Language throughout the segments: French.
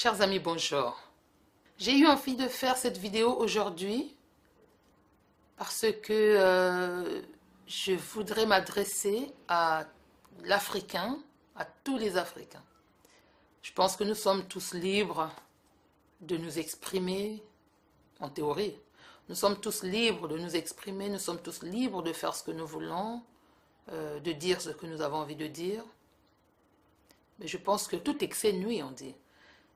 Chers amis, bonjour. J'ai eu envie de faire cette vidéo aujourd'hui parce que je voudrais m'adresser à l'Africain, à tous les Africains. Je pense que nous sommes tous libres de nous exprimer, en théorie. Nous sommes tous libres de nous exprimer, nous sommes tous libres de faire ce que nous voulons, de dire ce que nous avons envie de dire. Mais je pense que tout excès nuit, on dit.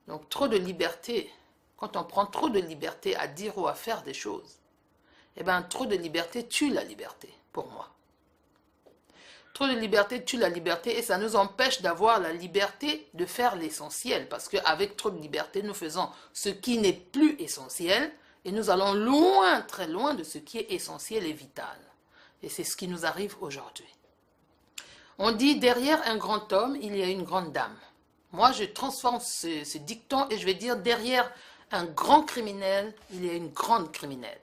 Donc trop de liberté, quand on prend trop de liberté à dire ou à faire des choses, eh bien trop de liberté tue la liberté, pour moi. Trop de liberté tue la liberté et ça nous empêche d'avoir la liberté de faire l'essentiel. Parce qu'avec trop de liberté, nous faisons ce qui n'est plus essentiel et nous allons loin, très loin de ce qui est essentiel et vital. Et c'est ce qui nous arrive aujourd'hui. On dit derrière un grand homme, il y a une grande dame. Moi, je transforme ce dicton et je vais dire derrière un grand criminel, il y a une grande criminelle.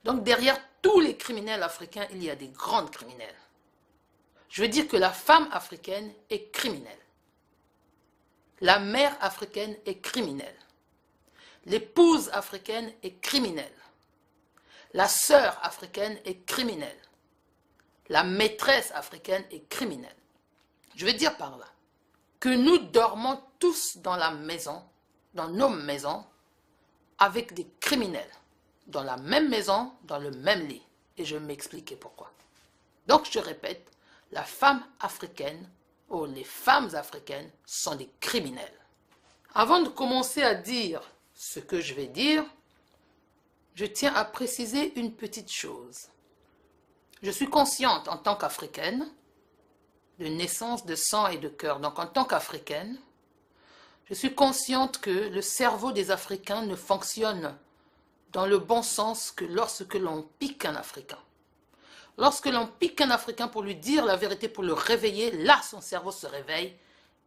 Donc derrière tous les criminels africains, il y a des grandes criminelles. Je veux dire que la femme africaine est criminelle. La mère africaine est criminelle. L'épouse africaine est criminelle. La sœur africaine est criminelle. La maîtresse africaine est criminelle. Je veux dire par là que nous dormons tous dans la maison, dans nos maisons, avec des criminels, dans la même maison, dans le même lit. Et je vais m'expliquer pourquoi. Donc je répète, la femme africaine, ou les femmes africaines, sont des criminels. Avant de commencer à dire ce que je vais dire, je tiens à préciser une petite chose. Je suis consciente en tant qu'Africaine, de naissance, de sang et de cœur. Donc en tant qu'Africaine, je suis consciente que le cerveau des Africains ne fonctionne dans le bon sens que lorsque l'on pique un Africain. Lorsque l'on pique un Africain pour lui dire la vérité, pour le réveiller, là son cerveau se réveille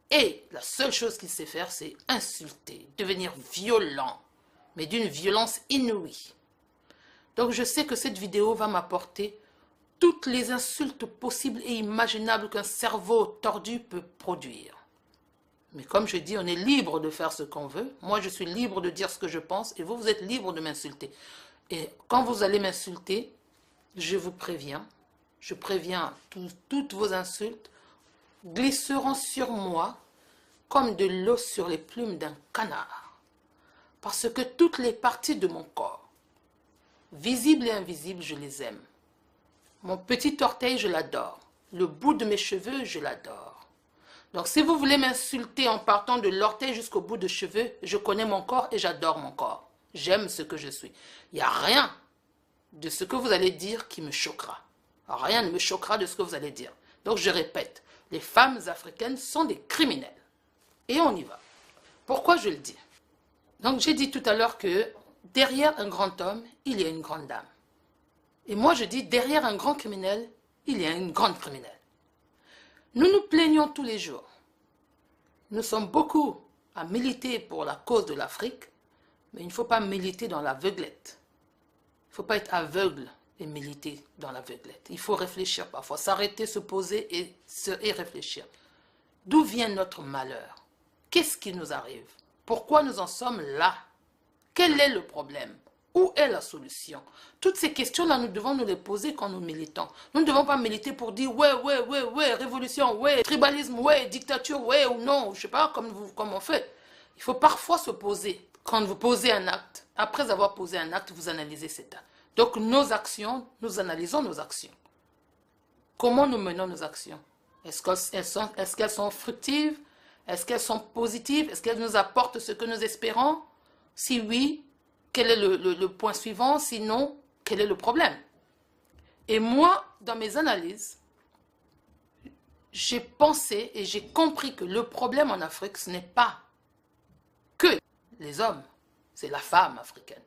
et la seule chose qu'il sait faire, c'est insulter, devenir violent, mais d'une violence inouïe. Donc je sais que cette vidéo va m'apporter toutes les insultes possibles et imaginables qu'un cerveau tordu peut produire. Mais comme je dis, on est libre de faire ce qu'on veut. Moi, je suis libre de dire ce que je pense et vous, vous êtes libre de m'insulter. Et quand vous allez m'insulter, je vous préviens, je préviens, toutes vos insultes glisseront sur moi comme de l'eau sur les plumes d'un canard. Parce que toutes les parties de mon corps, visibles et invisibles, je les aime. Mon petit orteil, je l'adore. Le bout de mes cheveux, je l'adore. Donc, si vous voulez m'insulter en partant de l'orteil jusqu'au bout de cheveux, je connais mon corps et j'adore mon corps. J'aime ce que je suis. Il n'y a rien de ce que vous allez dire qui me choquera. Rien ne me choquera de ce que vous allez dire. Donc, je répète, les femmes africaines sont des criminels. Et on y va. Pourquoi je le dis? Donc, j'ai dit tout à l'heure que derrière un grand homme, il y a une grande dame. Et moi, je dis, derrière un grand criminel, il y a une grande criminelle. Nous nous plaignons tous les jours. Nous sommes beaucoup à militer pour la cause de l'Afrique, mais il ne faut pas militer dans l'aveuglette. Il ne faut pas être aveugle et militer dans l'aveuglette. Il faut réfléchir parfois, s'arrêter, se poser et réfléchir. D'où vient notre malheur? Qu'est-ce qui nous arrive? Pourquoi nous en sommes là? Quel est le problème? Où est la solution? Toutes ces questions-là, nous devons nous les poser quand nous militons. Nous ne devons pas militer pour dire ouais, révolution, ouais, tribalisme, ouais, dictature, ouais ou non, je ne sais pas, comme on fait. Il faut parfois se poser. Quand vous posez un acte, après avoir posé un acte, vous analysez cet acte. Donc nos actions, nous analysons nos actions. Comment nous menons nos actions? Est-ce qu'elles sont fructives? Est-ce qu'elles sont positives? Est-ce qu'elles nous apportent ce que nous espérons? Si oui, quel est le point suivant? Sinon, quel est le problème? Et moi, dans mes analyses, j'ai pensé et j'ai compris que le problème en Afrique, ce n'est pas que les hommes, c'est la femme africaine.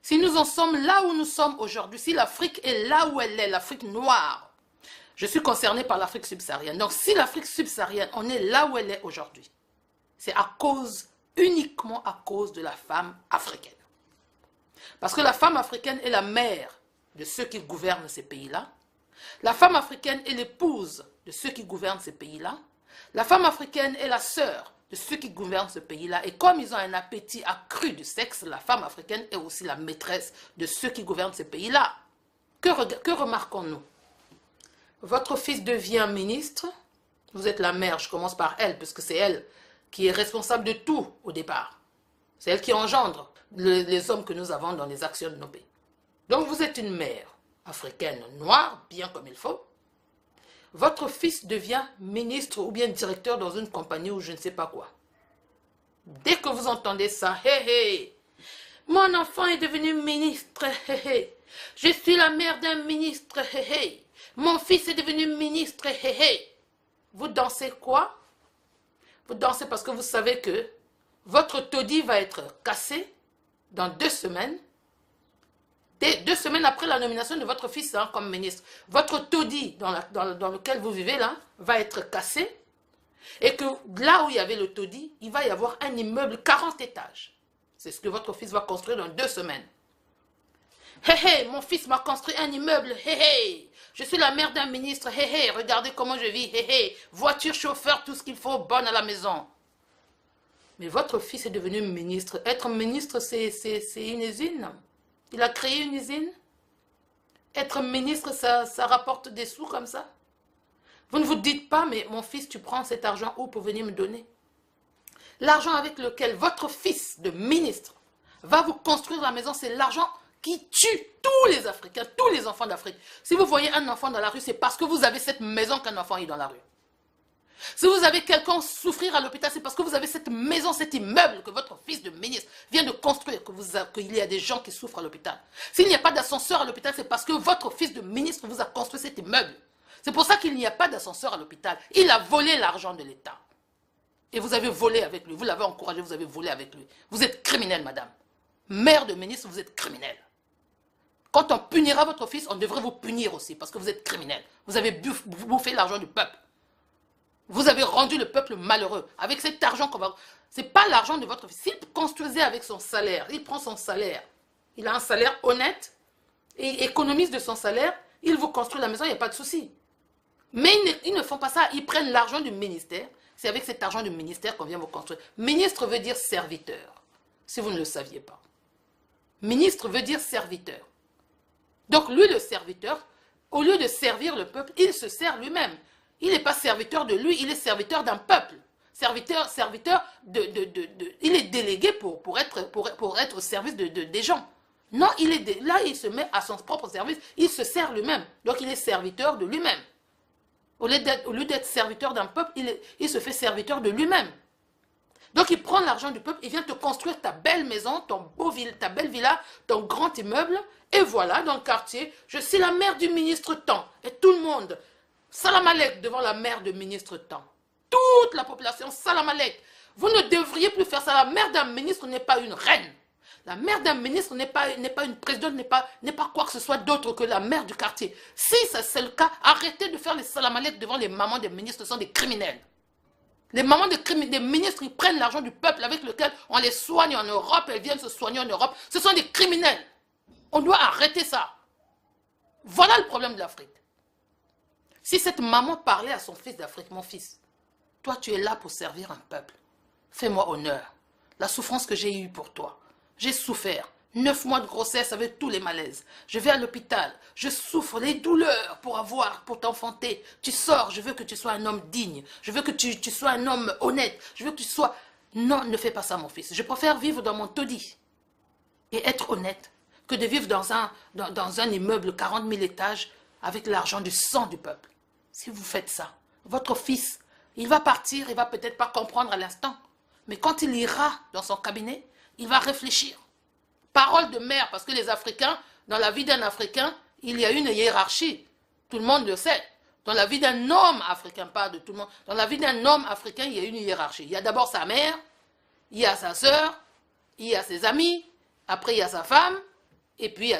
Si nous en sommes là où nous sommes aujourd'hui, si l'Afrique est là où elle est, l'Afrique noire, je suis concernée par l'Afrique subsaharienne. Donc si l'Afrique subsaharienne, on est là où elle est aujourd'hui, c'est uniquement à cause de la femme africaine. Parce que la femme africaine est la mère de ceux qui gouvernent ces pays-là. La femme africaine est l'épouse de ceux qui gouvernent ces pays-là. La femme africaine est la sœur de ceux qui gouvernent ce pays-là. Et comme ils ont un appétit accru du sexe, la femme africaine est aussi la maîtresse de ceux qui gouvernent ce pays-là. Que remarquons-nous? Votre fils devient ministre. Vous êtes la mère, je commence par elle, puisque c'est elle qui est responsable de tout au départ. C'est elle qui engendre les hommes que nous avons dans les actions de nos pays. Donc vous êtes une mère africaine noire, bien comme il faut. Votre fils devient ministre ou bien directeur dans une compagnie ou je ne sais pas quoi. Dès que vous entendez ça, hé hé, mon enfant est devenu ministre, hé hé, je suis la mère d'un ministre, hé hé, mon fils est devenu ministre, hé hé. Vous dansez quoi? Vous dansez parce que vous savez que votre taudis va être cassé dans 2 semaines. 2 semaines après la nomination de votre fils comme ministre, votre taudis dans lequel vous vivez là va être cassé et que là où il y avait le taudis, il va y avoir un immeuble 40 étages. C'est ce que votre fils va construire dans 2 semaines. Hé hé, mon fils m'a construit un immeuble, hé hé, je suis la mère d'un ministre, hé hé, regardez comment je vis, hé hé, voiture, chauffeur, tout ce qu'il faut, bonne à la maison. Mais votre fils est devenu ministre. Être ministre, c'est une usine. Il a créé une usine. Être ministre, ça rapporte des sous comme ça. Vous ne vous dites pas, mais mon fils, tu prends cet argent où pour venir me donner? L'argent avec lequel votre fils de ministre va vous construire la maison, c'est l'argent qui tue tous les Africains, tous les enfants d'Afrique. Si vous voyez un enfant dans la rue, c'est parce que vous avez cette maison qu'un enfant est dans la rue. Si vous avez quelqu'un souffrir à l'hôpital, c'est parce que vous avez cette maison, cet immeuble que votre fils de ministre vient de construire, qu'il y a des gens qui souffrent à l'hôpital. S'il n'y a pas d'ascenseur à l'hôpital, c'est parce que votre fils de ministre vous a construit cet immeuble. C'est pour ça qu'il n'y a pas d'ascenseur à l'hôpital. Il a volé l'argent de l'État. Et vous avez volé avec lui. Vous l'avez encouragé, vous avez volé avec lui. Vous êtes criminel, madame. Mère de ministre, vous êtes criminel. Quand on punira votre fils, on devrait vous punir aussi, parce que vous êtes criminel. Vous avez bouffé l'argent du peuple. Vous avez rendu le peuple malheureux. Avec cet argent qu'on va... Ce n'est pas l'argent de votre fils. S'il construisait avec son salaire, il prend son salaire. Il a un salaire honnête et économise de son salaire. Il vous construit la maison, il n'y a pas de souci. Mais ils ne font pas ça. Ils prennent l'argent du ministère. C'est avec cet argent du ministère qu'on vient vous construire. Ministre veut dire serviteur. Si vous ne le saviez pas. Ministre veut dire serviteur. Donc lui, le serviteur, au lieu de servir le peuple, il se sert lui-même. Il n'est pas serviteur de lui, il est serviteur d'un peuple. Il est délégué pour être au service des gens. Non, là, il se met à son propre service, il se sert lui-même. Donc, il est serviteur de lui-même. Au lieu d'être serviteur d'un peuple, il se fait serviteur de lui-même. Donc, il prend l'argent du peuple, il vient te construire ta belle maison, ta belle villa, ton grand immeuble. Et voilà, dans le quartier, je suis la mère du ministre tant. Et tout le monde... Salam alek devant la mère de ministre tant. Toute la population, salam alek. Vous ne devriez plus faire ça. La mère d'un ministre n'est pas une reine. La mère d'un ministre n'est pas une présidente, n'est pas quoi que ce soit d'autre que la mère du quartier. Si c'est le cas, arrêtez de faire les salam alek devant les mamans des ministres, ce sont des criminels. Les mamans des ministres, ils prennent l'argent du peuple avec lequel on les soigne en Europe, elles viennent se soigner en Europe. Ce sont des criminels. On doit arrêter ça. Voilà le problème de l'Afrique. Si cette maman parlait à son fils d'Afrique, mon fils, toi tu es là pour servir un peuple. Fais-moi honneur. La souffrance que j'ai eue pour toi. J'ai souffert. 9 mois de grossesse avec tous les malaises. Je vais à l'hôpital. Je souffre les douleurs pour t'enfanter. Tu sors. Je veux que tu sois un homme digne. Je veux que tu sois un homme honnête. Je veux que tu sois... Non, ne fais pas ça, mon fils. Je préfère vivre dans mon taudis et être honnête que de vivre dans un immeuble 40 000 étages avec l'argent du sang du peuple. Si vous faites ça, votre fils, il va partir, il va peut-être pas comprendre à l'instant. Mais quand il ira dans son cabinet, il va réfléchir. Parole de mère, parce que les Africains, dans la vie d'un Africain, il y a une hiérarchie. Tout le monde le sait. Dans la vie d'un homme africain, pas de tout le monde. Dans la vie d'un homme africain, il y a une hiérarchie. Il y a d'abord sa mère, il y a sa sœur, il y a ses amis, après il y a sa femme, et puis,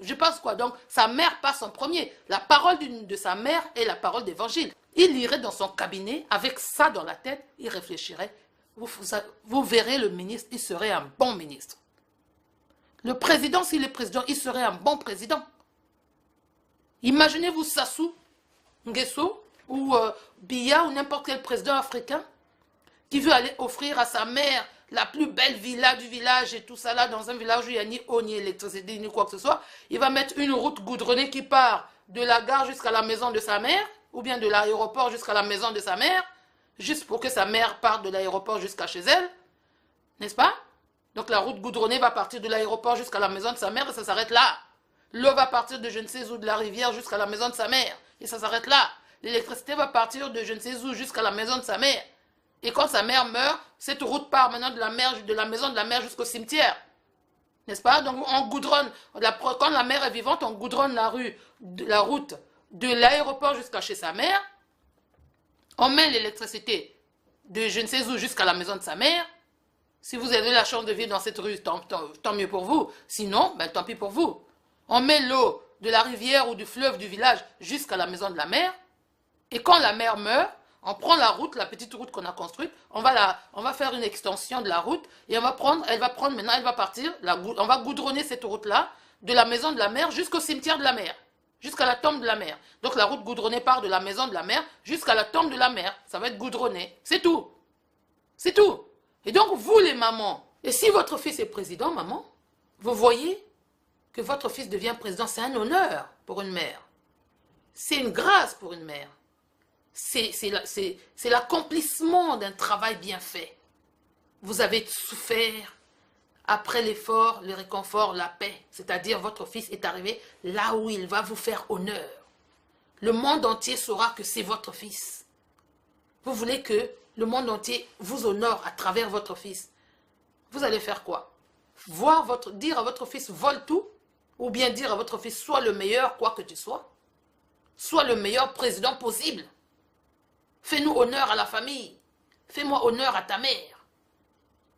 je pense quoi. Donc, sa mère passe en premier. La parole de sa mère est la parole d'évangile. Il irait dans son cabinet, avec ça dans la tête, il réfléchirait. Vous verrez le ministre, il serait un bon ministre. Le président, s'il est président, il serait un bon président. Imaginez-vous Sassou Nguesso ou Biya ou n'importe quel président africain qui veut aller offrir à sa mère la plus belle villa du village et tout ça là, dans un village où il n'y a ni eau, ni électricité, ni quoi que ce soit, il va mettre une route goudronnée qui part de la gare jusqu'à la maison de sa mère, ou bien de l'aéroport jusqu'à la maison de sa mère, juste pour que sa mère parte de l'aéroport jusqu'à chez elle, n'est-ce pas? Donc la route goudronnée va partir de l'aéroport jusqu'à la maison de sa mère et ça s'arrête là. L'eau va partir de je ne sais où de la rivière jusqu'à la maison de sa mère et ça s'arrête là. L'électricité va partir de je ne sais où jusqu'à la maison de sa mère. Et quand sa mère meurt, cette route part maintenant de la maison de la mère jusqu'au cimetière. N'est-ce pas? Donc on goudronne, quand la mère est vivante, on goudronne la route de l'aéroport jusqu'à chez sa mère. On met l'électricité de je ne sais où jusqu'à la maison de sa mère. Si vous avez la chance de vivre dans cette rue, tant mieux pour vous. Sinon, ben, tant pis pour vous. On met l'eau de la rivière ou du fleuve du village jusqu'à la maison de la mère. Et quand la mère meurt, on prend la route, la petite route qu'on a construite, on va faire une extension de la route et elle va partir, on va goudronner cette route-là de la maison de la mère jusqu'au cimetière de la mère, jusqu'à la tombe de la mère. Donc la route goudronnée part de la maison de la mère jusqu'à la tombe de la mère. Ça va être goudronné. C'est tout. C'est tout. Et donc vous les mamans, et si votre fils est président, maman, vous voyez que votre fils devient président, c'est un honneur pour une mère. C'est une grâce pour une mère. C'est l'accomplissement d'un travail bien fait. Vous avez souffert, après l'effort, le réconfort, la paix. C'est-à-dire votre fils est arrivé là où il va vous faire honneur. Le monde entier saura que c'est votre fils. Vous voulez que le monde entier vous honore à travers votre fils. Vous allez faire quoi? Dire à votre fils vole tout, ou bien dire à votre fils sois le meilleur quoi que tu sois. Sois le meilleur président possible. Fais-nous honneur à la famille. Fais-moi honneur à ta mère.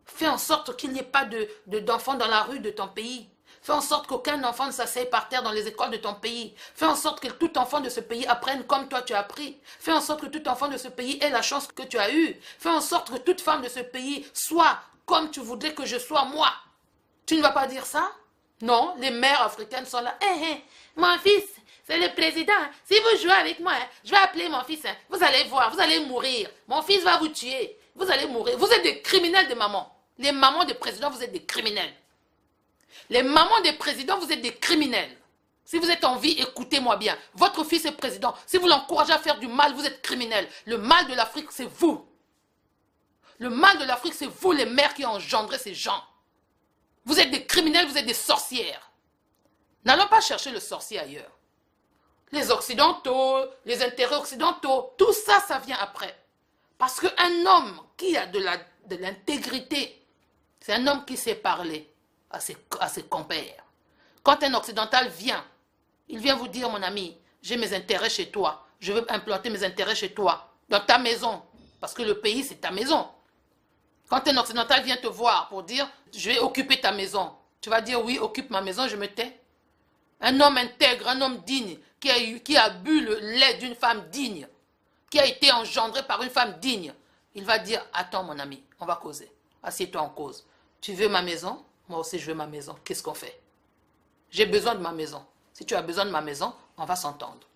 Fais en sorte qu'il n'y ait pas d'enfants dans la rue de ton pays. Fais en sorte qu'aucun enfant ne s'asseye par terre dans les écoles de ton pays. Fais en sorte que tout enfant de ce pays apprenne comme toi tu as appris. Fais en sorte que tout enfant de ce pays ait la chance que tu as eue. Fais en sorte que toute femme de ce pays soit comme tu voudrais que je sois moi. Tu ne vas pas dire ça? Non, les mères africaines sont là. Mon fils, c'est le président. Si vous jouez avec moi, je vais appeler mon fils. Vous allez voir, vous allez mourir. Mon fils va vous tuer. Vous allez mourir. Vous êtes des criminels de mamans. Les mamans des présidents, vous êtes des criminels. Les mamans des présidents, vous êtes des criminels. Si vous êtes en vie, écoutez-moi bien. Votre fils est président. Si vous l'encouragez à faire du mal, vous êtes criminel. Le mal de l'Afrique, c'est vous. Le mal de l'Afrique, c'est vous, les mères qui ont engendré ces gens. Vous êtes des criminels, vous êtes des sorcières. N'allons pas chercher le sorcier ailleurs. Les occidentaux, les intérêts occidentaux, tout ça, ça vient après. Parce qu'un homme qui a de l'intégrité, c'est un homme qui sait parler à ses compères. Quand un occidental vient, il vient vous dire, mon ami, j'ai mes intérêts chez toi. Je veux implanter mes intérêts chez toi, dans ta maison. Parce que le pays, c'est ta maison. Quand un occidental vient te voir pour dire, je vais occuper ta maison, tu vas dire, oui, occupe ma maison, je me tais. Un homme intègre, un homme digne, qui a bu le lait d'une femme digne, qui a été engendré par une femme digne, il va dire, attends mon ami, on va causer. Assieds-toi en cause. Tu veux ma maison? Moi aussi je veux ma maison. Qu'est-ce qu'on fait? J'ai besoin de ma maison. Si tu as besoin de ma maison, on va s'entendre.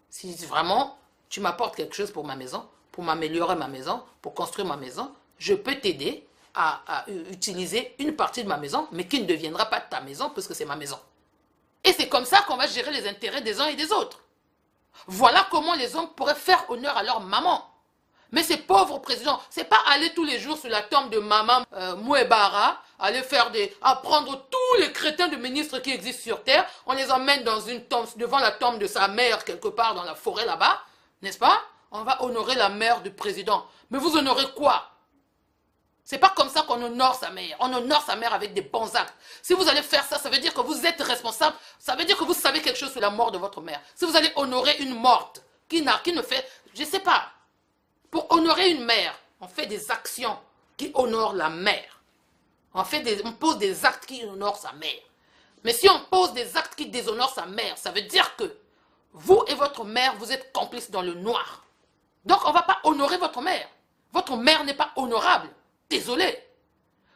Si vraiment tu m'apportes quelque chose pour ma maison, pour m'améliorer ma maison, pour construire ma maison, je peux t'aider à utiliser une partie de ma maison, mais qui ne deviendra pas ta maison puisque c'est ma maison. Et c'est comme ça qu'on va gérer les intérêts des uns et des autres. Voilà comment les hommes pourraient faire honneur à leur maman. Mais ces pauvres présidents, c'est pas aller tous les jours sur la tombe de maman Mouebara, aller prendre tous les crétins de ministres qui existent sur terre, on les emmène dans une tombe, devant la tombe de sa mère, quelque part dans la forêt là-bas, n'est-ce pas? On va honorer la mère du président. Mais vous honorez quoi? C'est pas comme ça qu'on honore sa mère. On honore sa mère avec des bons actes. Si vous allez faire ça, ça veut dire que vous êtes responsable. Ça veut dire que vous savez quelque chose sur la mort de votre mère. Si vous allez honorer une morte qui ne fait... Je sais pas. Pour honorer une mère, on fait des actions qui honorent la mère. On pose des actes qui honorent sa mère. Mais si on pose des actes qui déshonorent sa mère, ça veut dire que vous et votre mère, vous êtes complices dans le noir. Donc on ne va pas honorer votre mère. Votre mère n'est pas honorable. Désolé.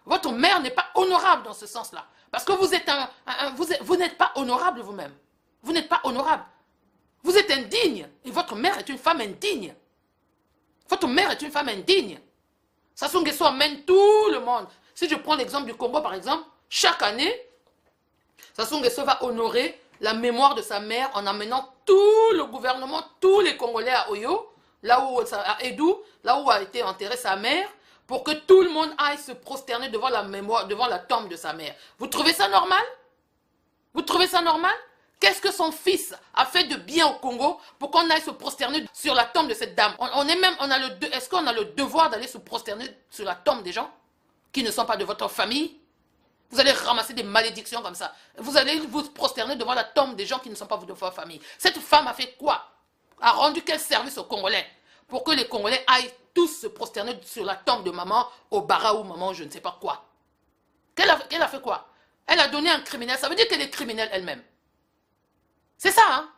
Votre mère n'est pas honorable dans ce sens-là. Parce que vous n'êtes pas honorable vous-même. Vous n'êtes pas honorable. Vous êtes indigne. Et votre mère est une femme indigne. Votre mère est une femme indigne. Sassou Nguesso amène tout le monde. Si je prends l'exemple du Congo, par exemple, chaque année, Sassou Nguesso va honorer la mémoire de sa mère en amenant tout le gouvernement, tous les Congolais à Oyo, à Edou, là où a été enterrée sa mère, pour que tout le monde aille se prosterner devant la mémoire, devant la tombe de sa mère. Vous trouvez ça normal? Vous trouvez ça normal? Qu'est-ce que son fils a fait de bien au Congo pour qu'on aille se prosterner sur la tombe de cette dame? Est-ce qu'on a le devoir d'aller se prosterner sur la tombe des gens qui ne sont pas de votre famille? Vous allez ramasser des malédictions comme ça. Vous allez vous prosterner devant la tombe des gens qui ne sont pas de votre famille. Cette femme a fait quoi? A rendu quel service aux Congolais? Pour que les Congolais aillent tous se prosterner sur la tombe de maman, au bara ou maman, je ne sais pas quoi. Qu'elle a fait quoi? Elle a donné un criminel. Ça veut dire qu'elle est criminelle elle-même. C'est ça, hein?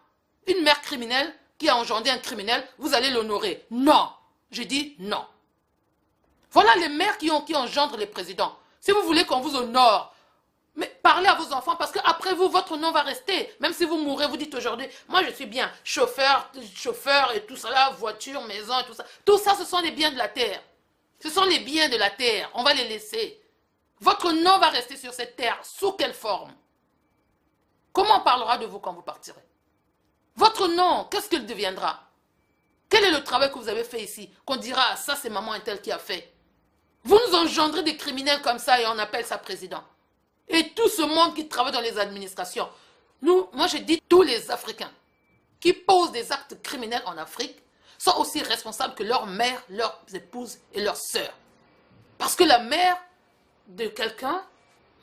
Une mère criminelle qui a engendré un criminel, vous allez l'honorer. Non. J'ai dit non. Voilà les mères qui engendrent les présidents. Si vous voulez qu'on vous honore, mais parlez à vos enfants parce qu'après vous, votre nom va rester. Même si vous mourrez, vous dites aujourd'hui, moi je suis bien, chauffeur et tout ça là, voiture, maison et tout ça. Tout ça, ce sont les biens de la terre. Ce sont les biens de la terre. On va les laisser. Votre nom va rester sur cette terre. Sous quelle forme? Comment on parlera de vous quand vous partirez? Votre nom, qu'est-ce qu'il deviendra? Quel est le travail que vous avez fait ici? Qu'on dira, ah, ça c'est maman un tel qui a fait. Vous nous engendrez des criminels comme ça et on appelle ça président. Et tout ce monde qui travaille dans les administrations. Moi je dis tous les Africains qui posent des actes criminels en Afrique sont aussi responsables que leurs mères, leurs épouses et leurs sœurs. Parce que la mère de quelqu'un,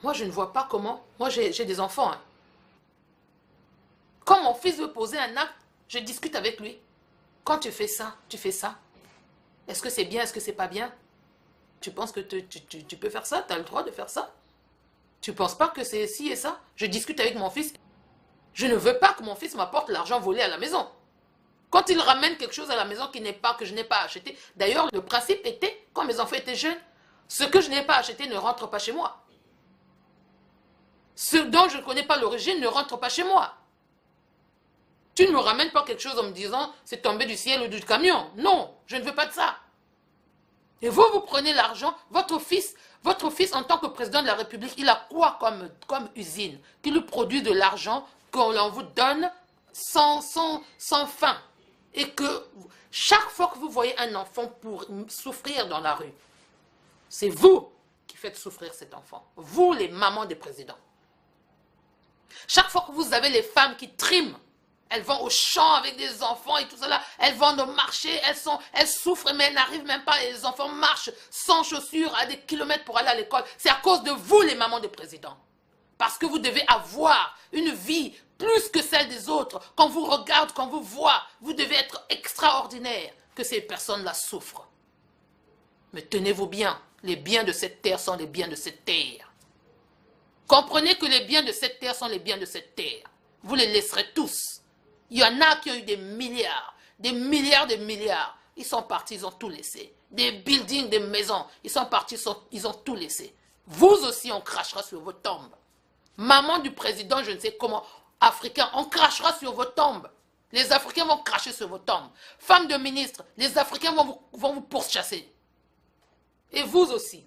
moi je ne vois pas comment. Moi j'ai des enfants. Hein. Quand mon fils veut poser un acte, je discute avec lui. Quand tu fais ça, tu fais ça. Est-ce que c'est bien, est-ce que c'est pas bien? Tu penses que tu peux faire ça? Tu as le droit de faire ça? Tu ne penses pas que c'est ci et ça? Je discute avec mon fils. Je ne veux pas que mon fils m'apporte l'argent volé à la maison. Quand il ramène quelque chose à la maison que je n'ai pas acheté. D'ailleurs, le principe était, quand mes enfants étaient jeunes, ce que je n'ai pas acheté ne rentre pas chez moi. Ce dont je ne connais pas l'origine ne rentre pas chez moi. Tu ne me ramènes pas quelque chose en me disant c'est tombé du ciel ou du camion. Non, je ne veux pas de ça. Et vous prenez l'argent, votre fils en tant que président de la République, il a quoi comme usine qui lui produit de l'argent qu'on vous donne sans fin. Et que chaque fois que vous voyez un enfant pour souffrir dans la rue, c'est vous qui faites souffrir cet enfant. Vous, les mamans des présidents. Chaque fois que vous avez les femmes qui triment, elles vont au champ avec des enfants et tout ça là. Elles vont au marché, elles souffrent, mais elles n'arrivent même pas. Et les enfants marchent sans chaussures à des kilomètres pour aller à l'école. C'est à cause de vous, les mamans des présidents. Parce que vous devez avoir une vie plus que celle des autres. Quand vous regardez, quand vous voyez, vous devez être extraordinaire que ces personnes-là souffrent. Mais tenez-vous bien, les biens de cette terre sont les biens de cette terre. Comprenez que les biens de cette terre sont les biens de cette terre. Vous les laisserez tous. Il y en a qui ont eu des milliards. Ils sont partis, ils ont tout laissé. Des buildings, des maisons, ils sont partis, ils ont tout laissé. Vous aussi, on crachera sur vos tombes. Maman du président, je ne sais comment, africain, on crachera sur vos tombes. Les Africains vont cracher sur vos tombes. Femmes de ministre, les Africains vont vous pourchasser. Et vous aussi,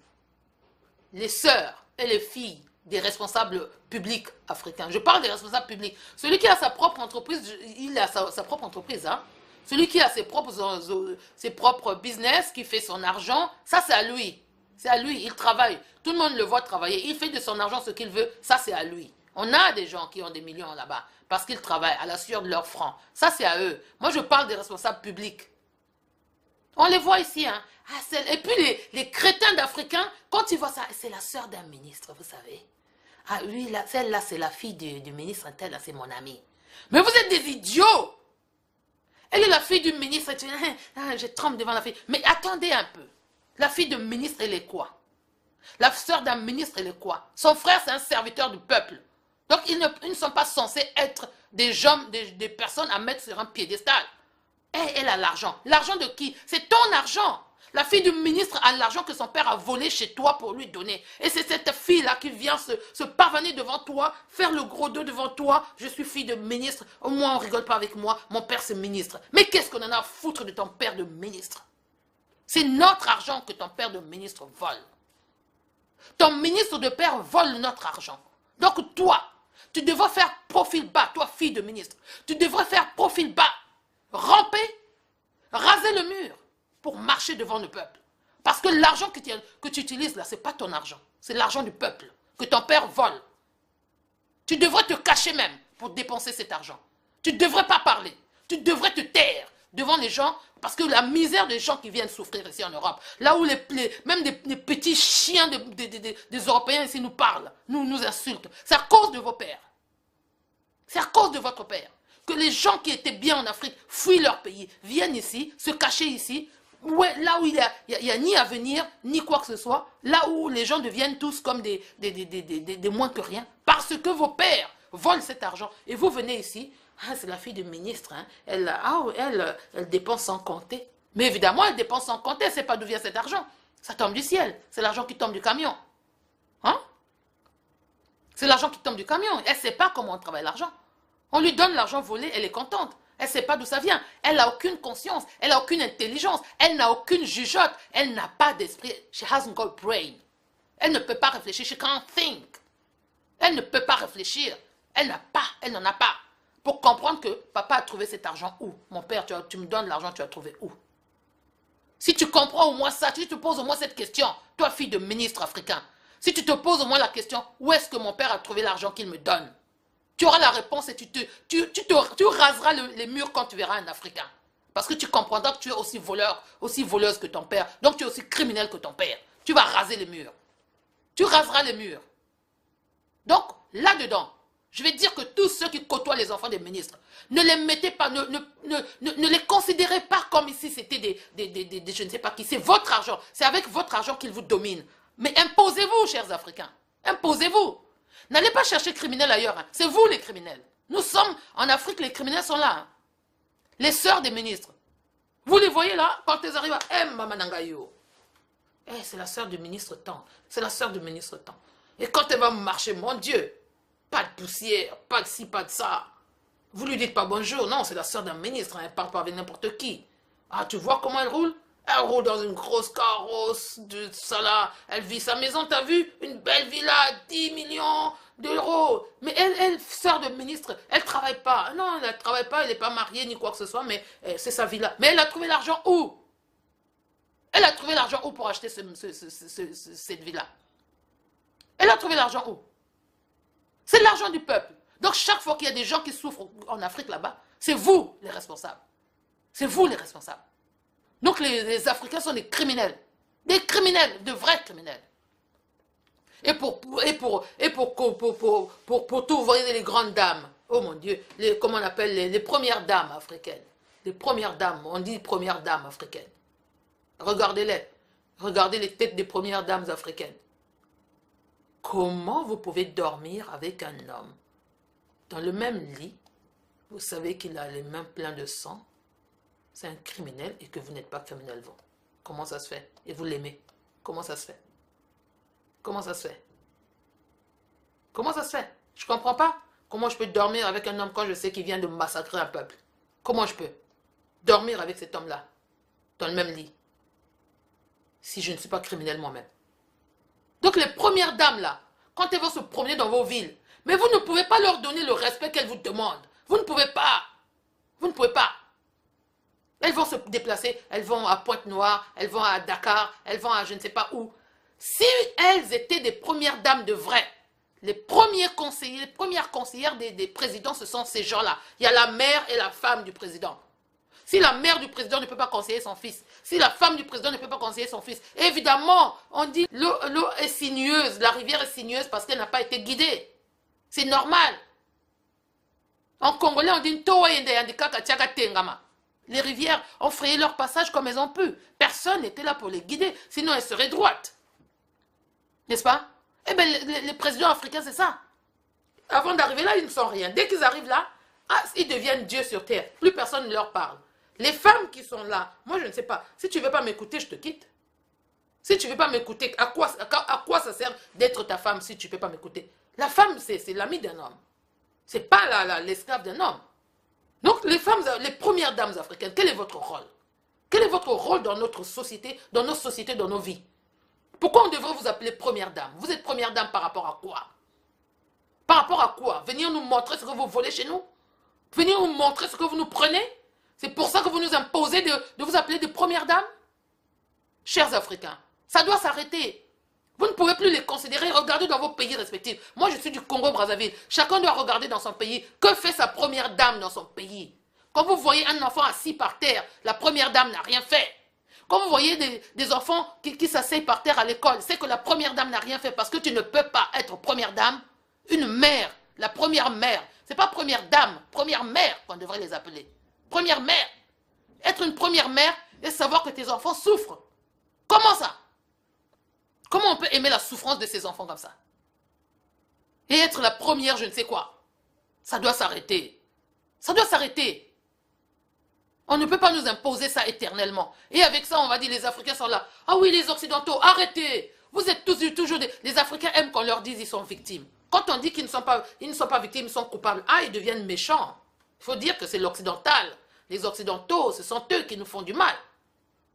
les sœurs et les filles des responsables publics africains. Je parle des responsables publics. Celui qui a sa propre entreprise, il a sa propre entreprise. Hein? Celui qui a ses propres business, qui fait son argent, ça c'est à lui. C'est à lui, il travaille. Tout le monde le voit travailler. Il fait de son argent ce qu'il veut, ça c'est à lui. On a des gens qui ont des millions là-bas parce qu'ils travaillent à la sueur de leurs francs. Ça c'est à eux. Moi je parle des responsables publics. On les voit ici. Hein? Ah, et puis les crétins d'Africains, quand ils voient ça, c'est la sœur d'un ministre, vous savez. Ah oui, celle-là, c'est la fille du ministre tel, c'est mon amie. Mais vous êtes des idiots! Elle est la fille du ministre. Je tremble devant la fille. Mais attendez un peu. La fille du ministre, elle est quoi? La sœur d'un ministre, elle est quoi? Son frère, c'est un serviteur du peuple. Donc, ils ne sont pas censés être des personnes à mettre sur un piédestal. Elle a l'argent. L'argent de qui? C'est ton argent. La fille du ministre a l'argent que son père a volé chez toi pour lui donner. Et c'est cette fille-là qui vient se pavaner devant toi, faire le gros dos devant toi. Je suis fille de ministre, au moins on rigole pas avec moi, mon père c'est ministre. Mais qu'est-ce qu'on en a à foutre de ton père de ministre? C'est notre argent que ton père de ministre vole. Ton ministre de père vole notre argent. Donc toi, tu devrais faire profil bas, toi fille de ministre. Tu devrais faire profil bas, ramper, raser le mur pour marcher devant le peuple. Parce que l'argent que tu utilises là, ce n'est pas ton argent. C'est l'argent du peuple que ton père vole. Tu devrais te cacher même pour dépenser cet argent. Tu ne devrais pas parler. Tu devrais te taire devant les gens parce que la misère des gens qui viennent souffrir ici en Europe, là où même des petits chiens des Européens ici nous parlent, nous insultent, c'est à cause de vos pères. C'est à cause de votre père que les gens qui étaient bien en Afrique fuient leur pays, viennent ici, se cacher ici, là où il n'y a ni avenir, ni quoi que ce soit, là où les gens deviennent tous comme des moins que rien, parce que vos pères volent cet argent. Et vous venez ici, ah, c'est la fille du ministre, hein, elle dépense sans compter. Mais évidemment, elle dépense sans compter, elle ne sait pas d'où vient cet argent. Ça tombe du ciel, c'est l'argent qui tombe du camion. Hein? C'est l'argent qui tombe du camion, elle ne sait pas comment on travaille l'argent. On lui donne l'argent volé, elle est contente. Elle ne sait pas d'où ça vient. Elle n'a aucune conscience. Elle n'a aucune intelligence. Elle n'a aucune jugeote. Elle n'a pas d'esprit. She hasn't got brain. Elle ne peut pas réfléchir. She can't think. Elle ne peut pas réfléchir. Elle n'en a pas. Pour comprendre que papa a trouvé cet argent où? Mon père, tu me donnes l'argent, tu as trouvé où? Si tu comprends au moins ça, si tu te poses au moins cette question, toi fille de ministre africain, si tu te poses au moins la question, où est-ce que mon père a trouvé l'argent qu'il me donne? Tu auras la réponse et tu raseras les murs quand tu verras un Africain. Parce que tu comprendras que tu es aussi voleur, aussi voleuse que ton père. Donc tu es aussi criminel que ton père. Tu vas raser les murs. Tu raseras les murs. Donc, là-dedans, je vais dire que tous ceux qui côtoient les enfants des ministres, ne les mettez pas, ne les considérez pas comme ici c'était je ne sais pas qui. C'est votre argent. C'est avec votre argent qu'ils vous dominent. Mais imposez-vous, chers Africains. Imposez-vous. N'allez pas chercher criminels ailleurs. Hein. C'est vous les criminels. Nous sommes en Afrique, les criminels sont là. Hein. Les sœurs des ministres. Vous les voyez là, quand elles arrivent à Mamanangayo. C'est la sœur du ministre Tant. C'est la sœur du ministre Tant. Et quand elle va marcher, mon Dieu, pas de poussière, pas de ci, pas de ça. Vous lui dites pas bonjour. Non, c'est la sœur d'un ministre. Hein. Elle ne parle pas avec n'importe qui. Ah, tu vois comment elle roule? Elle roule dans une grosse carrosse de ça là. Elle vit sa maison, t'as vu? Une belle villa, 10 millions d'euros. Mais elle, sœur de ministre, elle ne travaille pas. Non, elle ne travaille pas, elle n'est pas mariée ni quoi que ce soit, mais c'est sa villa. Mais elle a trouvé l'argent où? Elle a trouvé l'argent où pour acheter cette villa? Elle a trouvé l'argent où? C'est l'argent du peuple. Donc chaque fois qu'il y a des gens qui souffrent en Afrique là-bas, c'est vous les responsables. C'est vous les responsables. Donc les Africains sont des criminels, de vrais criminels. Et pour tout, vous voyez les grandes dames, oh mon Dieu, comment on appelle les premières dames africaines. Les premières dames, on dit premières dames africaines. Regardez-les, regardez les têtes des premières dames africaines. Comment vous pouvez dormir avec un homme dans le même lit, vous savez qu'il a les mains pleines de sang, c'est un criminel et que vous n'êtes pas criminel vous. Comment ça se fait? Et vous l'aimez. Comment ça se fait? Comment ça se fait? Comment ça se fait? Je ne comprends pas. Comment je peux dormir avec un homme quand je sais qu'il vient de massacrer un peuple? Comment je peux dormir avec cet homme-là dans le même lit si je ne suis pas criminel moi-même? Donc les premières dames là, quand elles vont se promener dans vos villes, mais vous ne pouvez pas leur donner le respect qu'elles vous demandent. Vous ne pouvez pas. Vous ne pouvez pas. Elles vont se déplacer, elles vont à Pointe-Noire, elles vont à Dakar, elles vont à je ne sais pas où. Si elles étaient des premières dames de vrai, les premiers conseillers, les premières conseillères des présidents, ce sont ces gens-là. Il y a la mère et la femme du président. Si la mère du président ne peut pas conseiller son fils, si la femme du président ne peut pas conseiller son fils, évidemment, on dit l'eau est sinueuse, la rivière est sinueuse parce qu'elle n'a pas été guidée. C'est normal. En congolais, on dit les rivières ont frayé leur passage comme elles ont pu. Personne n'était là pour les guider, sinon elles seraient droites. N'est-ce pas? Eh bien, les présidents africains, c'est ça. Avant d'arriver là, ils ne sont rien. Dès qu'ils arrivent là, ils deviennent Dieu sur terre. Plus personne ne leur parle. Les femmes qui sont là, moi je ne sais pas. Si tu ne veux pas m'écouter, je te quitte. Si tu ne veux pas m'écouter, à quoi ça sert d'être ta femme si tu ne peux pas m'écouter? La femme, c'est l'ami d'un homme. Ce n'est pas l'esclave d'un homme. Donc les femmes, les premières dames africaines, quel est votre rôle? Quel est votre rôle dans notre société, dans nos vies? Pourquoi on devrait vous appeler première dame? Vous êtes première dame par rapport à quoi? Par rapport à quoi? Venir nous montrer ce que vous volez chez nous? Venir nous montrer ce que vous nous prenez? C'est pour ça que vous nous imposez de vous appeler de première dame? Chers Africains, ça doit s'arrêter. Vous ne pouvez plus les considérer. Regardez dans vos pays respectifs. Moi, je suis du Congo-Brazzaville. Chacun doit regarder dans son pays. Que fait sa première dame dans son pays? Quand vous voyez un enfant assis par terre, la première dame n'a rien fait. Quand vous voyez des enfants qui s'asseyent par terre à l'école, c'est que la première dame n'a rien fait parce que tu ne peux pas être première dame. Une mère, la première mère. Ce n'est pas première dame, première mère qu'on devrait les appeler. Première mère. Être une première mère et savoir que tes enfants souffrent. Comment ça? Comment on peut aimer la souffrance de ses enfants comme ça? Et être la première, je ne sais quoi. Ça doit s'arrêter. Ça doit s'arrêter. On ne peut pas nous imposer ça éternellement. Et avec ça, on va dire les Africains sont là. Ah oui, les Occidentaux, arrêtez. Vous êtes toujours des... Les Africains aiment qu'on leur dise qu'ils sont victimes. Quand on dit qu'ils ne sont pas victimes, ils sont coupables. Ah, ils deviennent méchants. Il faut dire que c'est l'occidental. Les Occidentaux, ce sont eux qui nous font du mal.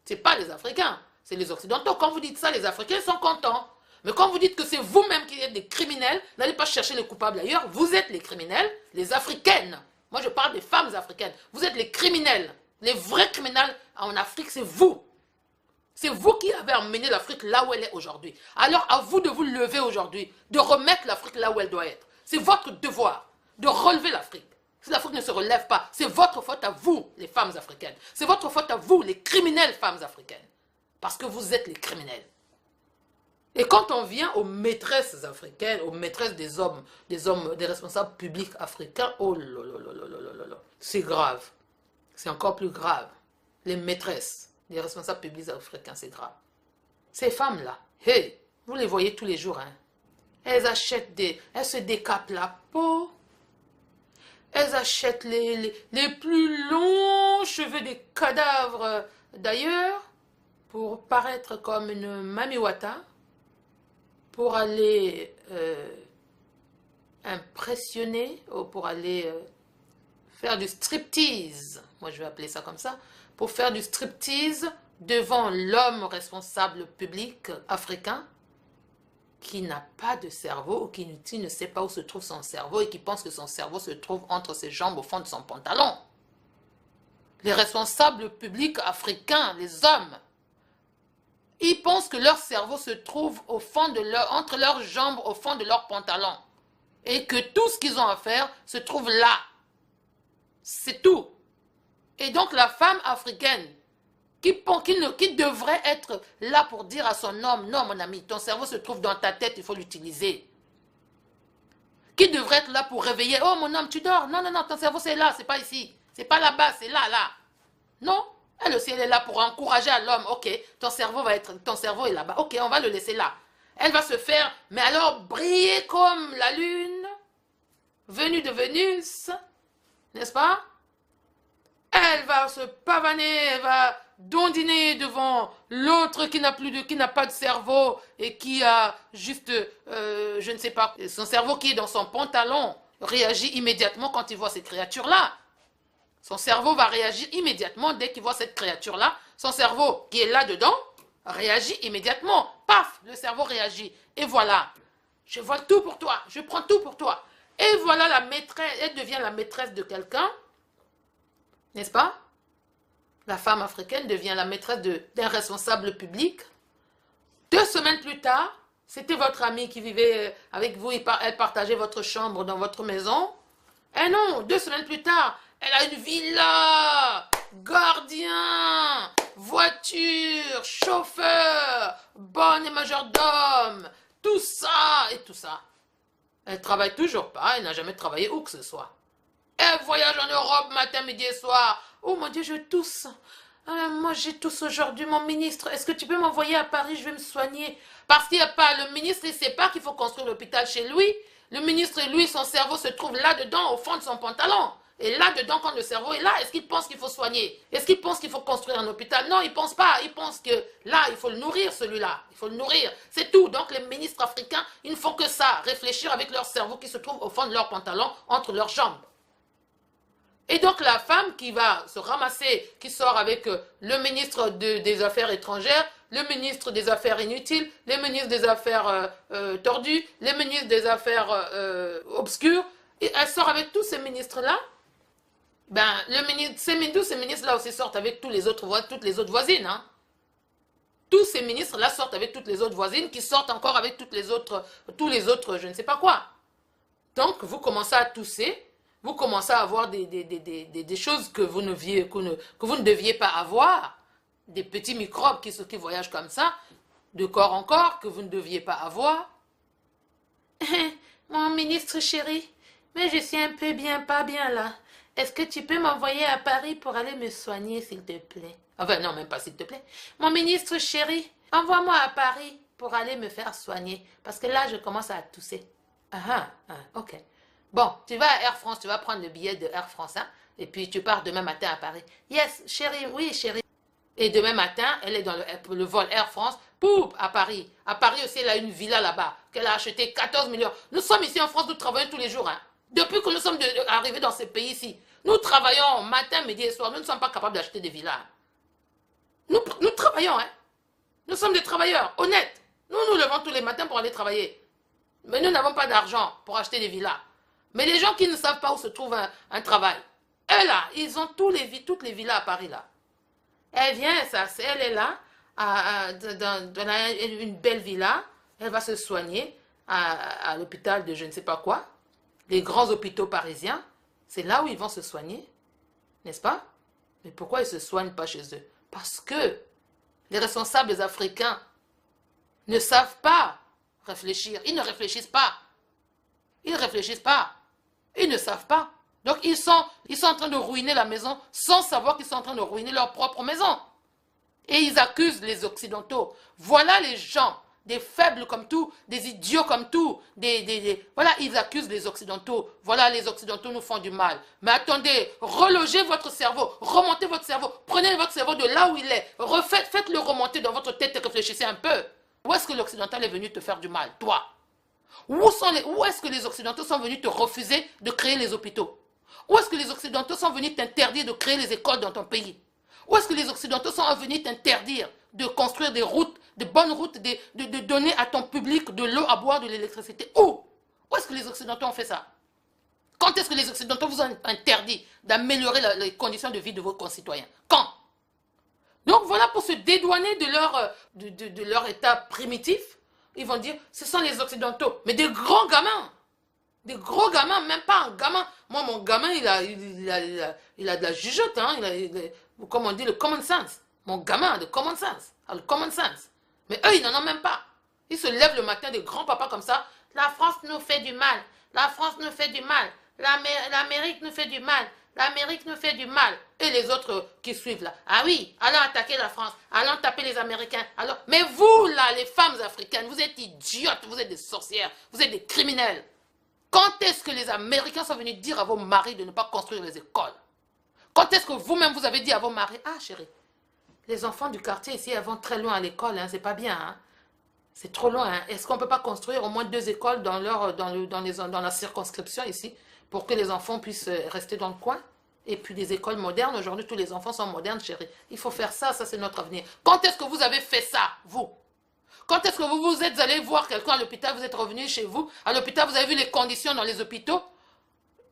Ce n'est pas les Africains. C'est les Occidentaux. Quand vous dites ça, les Africains sont contents. Mais quand vous dites que c'est vous-même qui êtes des criminels, n'allez pas chercher les coupables ailleurs. Vous êtes les criminels, les Africaines. Moi, je parle des femmes africaines. Vous êtes les criminels. Les vrais criminels en Afrique, c'est vous. C'est vous qui avez emmené l'Afrique là où elle est aujourd'hui. Alors, à vous de vous lever aujourd'hui, de remettre l'Afrique là où elle doit être. C'est votre devoir de relever l'Afrique. Si l'Afrique ne se relève pas, c'est votre faute à vous, les femmes africaines. C'est votre faute à vous, les criminelles femmes africaines. Parce que vous êtes les criminels. Et quand on vient aux maîtresses africaines, aux maîtresses des hommes, des responsables publics africains, oh là là là là là là là, c'est grave. C'est encore plus grave. Les maîtresses des responsables publics africains, c'est grave. Ces femmes-là, hey, vous les voyez tous les jours, hein. Elles se décapent la peau. Elles achètent les plus longs cheveux des cadavres d'ailleurs pour paraître comme une mamiwata, pour aller impressionner, ou pour aller faire du striptease, moi je vais appeler ça comme ça, pour faire du striptease devant l'homme responsable public africain qui n'a pas de cerveau ou qui ne sait pas où se trouve son cerveau et qui pense que son cerveau se trouve entre ses jambes au fond de son pantalon. Les responsables publics africains, les hommes, ils pensent que leur cerveau se trouve au fond de entre leurs jambes, au fond de leur pantalon. Et que tout ce qu'ils ont à faire se trouve là. C'est tout. Et donc la femme africaine qui devrait être là pour dire à son homme, non mon ami, ton cerveau se trouve dans ta tête, il faut l'utiliser. Qui devrait être là pour réveiller, oh mon homme tu dors, non, non, non, ton cerveau c'est là, c'est pas ici, c'est pas là-bas, c'est là, là. Non, elle aussi elle est là pour encourager à l'homme, ok, ton cerveau est là-bas, ok, on va le laisser là. Elle va se faire, mais alors briller comme la lune, venue de Vénus, n'est-ce pas? Elle va se pavaner, elle va dondiner devant l'autre qui n'a pas de cerveau et qui a juste, je ne sais pas, son cerveau qui est dans son pantalon réagit immédiatement quand il voit ces créatures-là. Son cerveau va réagir immédiatement dès qu'il voit cette créature-là. Son cerveau qui est là-dedans réagit immédiatement. Paf, le cerveau réagit. Et voilà, je vois tout pour toi, je prends tout pour toi. Et voilà la maîtresse, elle devient la maîtresse de quelqu'un, n'est-ce pas? La femme africaine devient la maîtresse d'un responsable public. 2 semaines plus tard, c'était votre amie qui vivait avec vous, elle partageait votre chambre dans votre maison. Eh non, 2 semaines plus tard, elle a une villa, gardien, voiture, chauffeur, bonne et majordome, tout ça et tout ça. Elle travaille toujours pas, elle n'a jamais travaillé où que ce soit. Elle voyage en Europe matin, midi et soir. Oh mon Dieu, je tousse. Moi, j'ai tousse aujourd'hui, mon ministre. Est-ce que tu peux m'envoyer à Paris? Je vais me soigner. Parce qu'il n'y a pas... Le ministre, il ne sait pas qu'il faut construire l'hôpital chez lui. Le ministre, lui, son cerveau se trouve là-dedans, au fond de son pantalon. Et là-dedans, quand le cerveau est là, est-ce qu'il pense qu'il faut soigner? Est-ce qu'il pense qu'il faut construire un hôpital? Non, il ne pense pas. Il pense que là, il faut le nourrir, celui-là. Il faut le nourrir. C'est tout. Donc, les ministres africains, ils ne font que ça. Réfléchir avec leur cerveau qui se trouve au fond de leur pantalon, entre leurs jambes. Et donc la femme qui va se ramasser, qui sort avec le ministre des Affaires étrangères, le ministre des Affaires inutiles, le ministre des Affaires tordues, le ministre des Affaires obscures, et elle sort avec tous ces ministres-là, ben, tous ces ministres-là aussi sortent avec toutes les autres voisines. Hein. Tous ces ministres-là sortent avec toutes les autres voisines qui sortent encore avec tous les autres, je ne sais pas quoi. Donc, vous commencez à tousser, vous commencez à avoir des choses que vous ne deviez pas avoir, des petits microbes qui voyagent comme ça, de corps en corps, que vous ne deviez pas avoir. Mon ministre chéri, mais je suis un peu bien, pas bien là. Est-ce que tu peux m'envoyer à Paris pour aller me soigner, s'il te plaît? Enfin, non, même pas s'il te plaît. Mon ministre chéri, envoie-moi à Paris pour aller me faire soigner. Parce que là, je commence à tousser. Ok. Bon, tu vas à Air France, tu vas prendre le billet de Air France, hein, et puis tu pars demain matin à Paris. Yes, chérie, oui, chérie. Et demain matin, elle est dans le vol Air France, pouf, à Paris. À Paris aussi, elle a une villa là-bas, qu'elle a acheté 14 millions. Nous sommes ici en France, nous travaillons tous les jours, hein. Depuis que nous sommes arrivés dans ce pays-ci, nous travaillons matin, midi et soir. Nous ne sommes pas capables d'acheter des villas. Nous travaillons, hein. Nous sommes des travailleurs, honnêtes. Nous levons tous les matins pour aller travailler. Mais nous n'avons pas d'argent pour acheter des villas. Mais les gens qui ne savent pas où se trouve un travail, eux là, ils ont toutes les villas à Paris là. Elle vient, elle est là, dans une belle villa, elle va se soigner à l'hôpital de je ne sais pas quoi, les grands hôpitaux parisiens, c'est là où ils vont se soigner, n'est-ce pas? Mais pourquoi ils ne se soignent pas chez eux? Parce que les responsables africains ne savent pas réfléchir, ils ne réfléchissent pas. Ils ne réfléchissent pas. Ils ne savent pas. Donc ils sont en train de ruiner la maison sans savoir qu'ils sont en train de ruiner leur propre maison. Et ils accusent les Occidentaux. Voilà les gens, des faibles comme tout, des idiots comme tout. Voilà, ils accusent les Occidentaux. Voilà, les Occidentaux nous font du mal. Mais attendez, relogez votre cerveau, remontez votre cerveau, prenez votre cerveau de là où il est, faites-le remonter dans votre tête et réfléchissez un peu. Où est-ce que l'Occidental est venu te faire du mal, toi? Où est-ce que les Occidentaux sont venus te refuser de créer les hôpitaux? Où est-ce que les Occidentaux sont venus t'interdire de créer les écoles dans ton pays? Où est-ce que les Occidentaux sont venus t'interdire de construire des routes, de bonnes routes, de donner à ton public de l'eau à boire, de l'électricité? Où est-ce que les Occidentaux ont fait ça? Quand est-ce que les Occidentaux vous ont interdit d'améliorer les conditions de vie de vos concitoyens? Quand? Donc voilà, pour se dédouaner de leur état primitif, ils vont dire, ce sont les Occidentaux. Mais des grands gamins. Des gros gamins, même pas un gamin. Moi, mon gamin, il a de la jugeote, hein. Comme on dit, le common sense. Mon gamin a le common sense. Le common sense. Mais eux, ils n'en ont même pas. Ils se lèvent le matin, des grands papas comme ça. La France nous fait du mal. La France nous fait du mal. L'Amérique nous fait du mal. L'Amérique nous fait du mal. Et les autres qui suivent là. Ah oui, allons attaquer la France. Allons taper les Américains. Mais vous là, les femmes africaines, vous êtes idiotes. Vous êtes des sorcières. Vous êtes des criminels. Quand est-ce que les Américains sont venus dire à vos maris de ne pas construire les écoles? Quand est-ce que vous-même vous avez dit à vos maris, ah chérie, les enfants du quartier ici, elles vont très loin à l'école, hein, c'est pas bien, hein. C'est trop loin. Hein. Est-ce qu'on ne peut pas construire au moins 2 écoles dans la circonscription ici pour que les enfants puissent rester dans le coin? Et puis des écoles modernes, aujourd'hui tous les enfants sont modernes, chérie. Il faut faire ça, ça c'est notre avenir. Quand est-ce que vous avez fait ça, vous? Quand est-ce que vous êtes allé voir quelqu'un à l'hôpital, vous êtes revenu chez vous, à l'hôpital, vous avez vu les conditions dans les hôpitaux,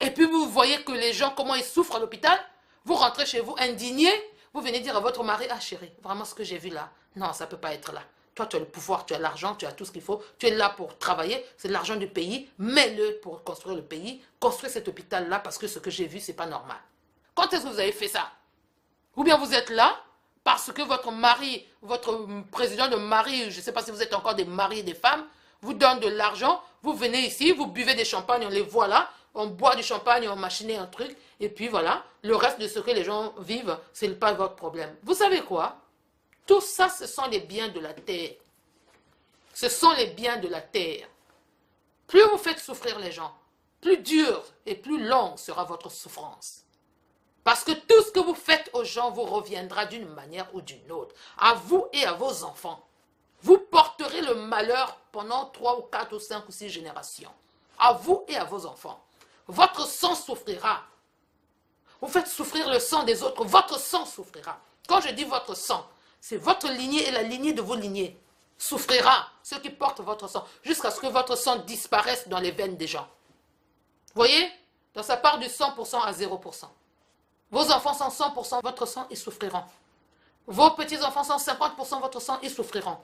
et puis vous voyez que les gens, comment ils souffrent à l'hôpital, vous rentrez chez vous indigné, vous venez dire à votre mari, ah chérie, vraiment ce que j'ai vu là, non, ça ne peut pas être là. Toi, tu as le pouvoir, tu as l'argent, tu as tout ce qu'il faut, tu es là pour travailler, c'est l'argent du pays, mets-le pour construire le pays, construis cet hôpital-là parce que ce que j'ai vu, c'est pas normal. Quand est-ce que vous avez fait ça? Ou bien vous êtes là, parce que votre mari, votre président de mari, je ne sais pas si vous êtes encore des maris et des femmes, vous donne de l'argent, vous venez ici, vous buvez des champagnes, on les voit là, on boit du champagne, on machine un truc, et puis voilà, le reste de ce que les gens vivent, ce n'est pas votre problème. Vous savez quoi? Tout ça, ce sont les biens de la terre. Ce sont les biens de la terre. Plus vous faites souffrir les gens, plus dure et plus longue sera votre souffrance. Parce que tout ce que vous faites aux gens vous reviendra d'une manière ou d'une autre. À vous et à vos enfants. Vous porterez le malheur pendant 3 ou 4 ou 5 ou 6 générations. À vous et à vos enfants. Votre sang souffrira. Vous faites souffrir le sang des autres. Votre sang souffrira. Quand je dis votre sang, c'est votre lignée et la lignée de vos lignées. Souffrira, ceux qui portent votre sang, jusqu'à ce que votre sang disparaisse dans les veines des gens. Vous voyez? Donc ça part du 100% à 0%. Vos enfants sont 100% votre sang, ils souffriront. Vos petits-enfants sont 50% votre sang, ils souffriront.